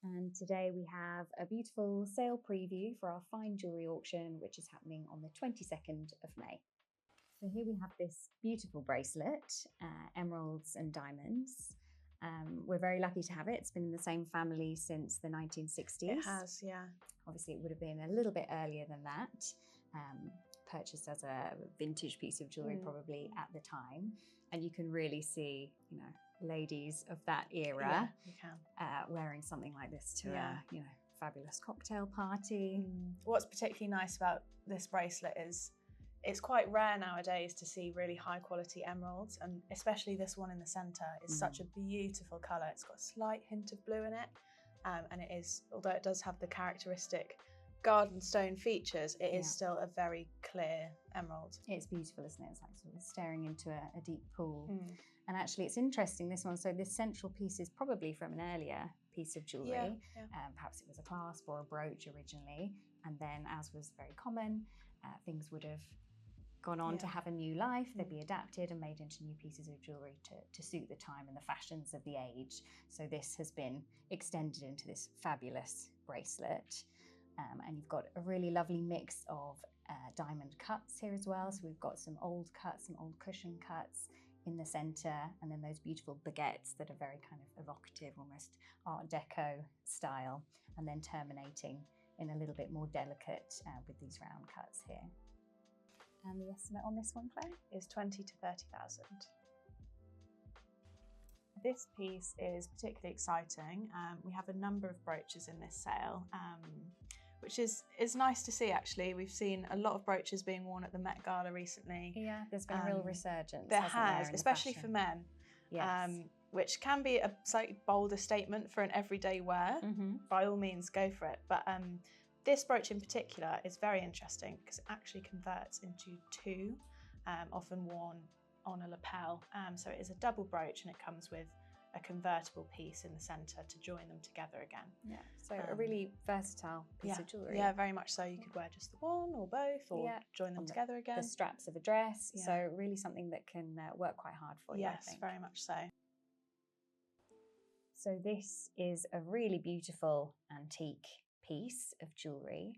And today we have a beautiful sale preview for our Fine Jewellery auction, which is happening on the 22nd of May. So here we have this beautiful bracelet, emeralds and diamonds. We're very lucky to have it. It's been in the same family since the 1960s. It has, yeah. Obviously, it would have been a little bit earlier than that. Purchased as a vintage piece of jewellery probably at the time. And you can really see, ladies of that era, Yeah, you can. wearing something like this to a, fabulous cocktail party. What's particularly nice about this bracelet is it's quite rare nowadays to see really high quality emeralds, and especially this one in the centre is such a beautiful colour. It's got a slight hint of blue in it, and it is, although it does have the characteristic garden stone features, it is still a very clear emerald. It's beautiful, isn't it? It's like sort of staring into a deep pool. And actually it's interesting, this one, so this central piece is probably from an earlier piece of jewellery. Perhaps it was a clasp or a brooch originally, and then, as was very common, things would have gone on to have a new life. They'd be adapted and made into new pieces of jewellery to suit the time and the fashions of the age. So this has been extended into this fabulous bracelet. And you've got a really lovely mix of diamond cuts here as well. So we've got some old cuts, some old cushion cuts in the centre, and then those beautiful baguettes that are very kind of evocative, almost Art Deco style, and then terminating in a little bit more delicate with these round cuts here. And the estimate on this one, Claire? Is 20 to 30,000. This piece is particularly exciting. We have a number of brooches in this sale, which is nice to see, actually. We've seen a lot of brooches being worn at the Met Gala recently. Yeah, there's been a real resurgence. There has, especially for men. Yes. Which can be a slightly bolder statement for an everyday wear. By all means, go for it. But this brooch in particular is very interesting because it actually converts into two, often worn on a lapel. So it is a double brooch, and it comes with a convertible piece in the centre to join them together again. Yeah, so a really versatile piece of jewellery. Yeah, very much so. You could wear just the one or both, or join them together again. The straps of a dress, so really something that can work quite hard for you, I think. Yes, very much so. So this is a really beautiful antique piece of jewellery.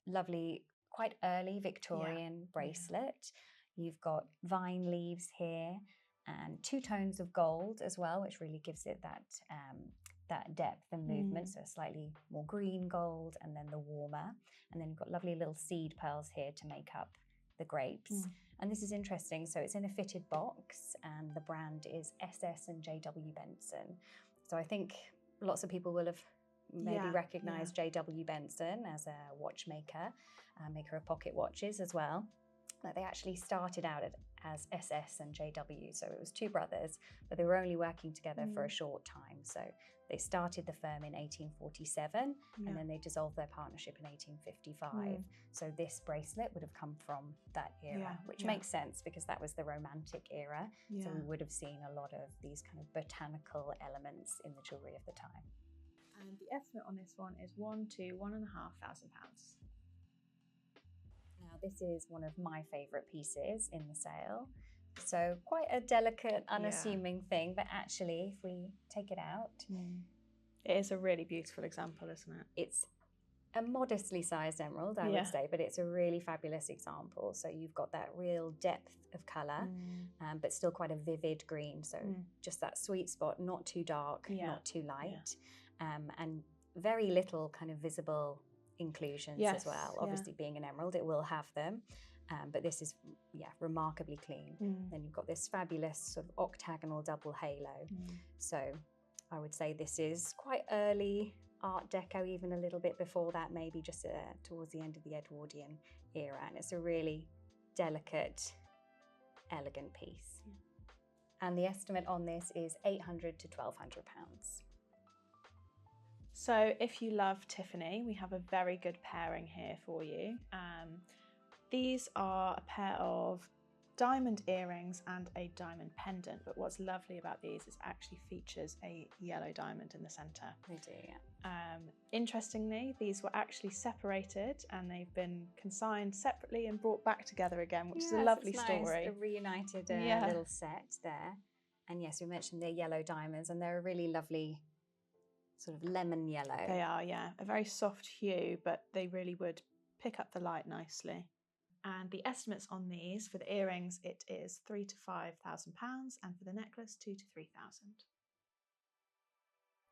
Lovely, quite early Victorian bracelet. You've got vine leaves here and two tones of gold as well, which really gives it that depth and movement. So a slightly more green gold, and then the warmer. And then you've got lovely little seed pearls here to make up the grapes. And this is interesting. So it's in a fitted box, and the brand is SS and JW Benson. So I think lots of people will have maybe recognised JW Benson as a watchmaker, maker of pocket watches as well. But they actually started out as SS and JW, so it was two brothers, but they were only working together for a short time. So they started the firm in 1847, and then they dissolved their partnership in 1855. So this bracelet would have come from that era, which makes sense because that was the Romantic era. So we would have seen a lot of these kind of botanical elements in the jewellery of the time. And the estimate on this one is £1,000 to £1,500. Now, this is one of my favourite pieces in the sale. So quite a delicate, unassuming thing, but actually, if we take it out... It is a really beautiful example, isn't it? It's a modestly sized emerald, I would say, but it's a really fabulous example. So you've got that real depth of colour, but still quite a vivid green. So just that sweet spot, not too dark, not too light, and very little kind of visible inclusions as well. Obviously, being an emerald, it will have them, but this is remarkably clean. Then you've got this fabulous sort of octagonal double halo. So I would say this is quite early Art Deco, even a little bit before that, maybe just towards the end of the Edwardian era, and it's a really delicate, elegant piece. And the estimate on this is £800 to £1,200. So if you love Tiffany, we have a very good pairing here for you. These are a pair of diamond earrings and a diamond pendant, but what's lovely about these is it actually features a yellow diamond in the centre. They do, Interestingly, these were actually separated and they've been consigned separately and brought back together again, which is a lovely story. Nice. A reunited little set there. And yes, we mentioned the yellow diamonds, and they're a really lovely sort of lemon yellow. They are, yeah. A very soft hue, but they really would pick up the light nicely. And the estimates on these, for the earrings, it is £3,000 to £5,000, and for the necklace, £2,000 to £3,000.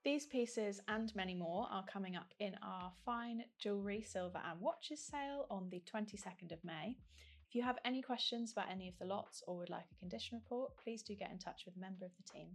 These pieces and many more are coming up in our Fine Jewellery, Silver and Watches sale on the 22nd of May. If you have any questions about any of the lots or would like a condition report, please do get in touch with a member of the team.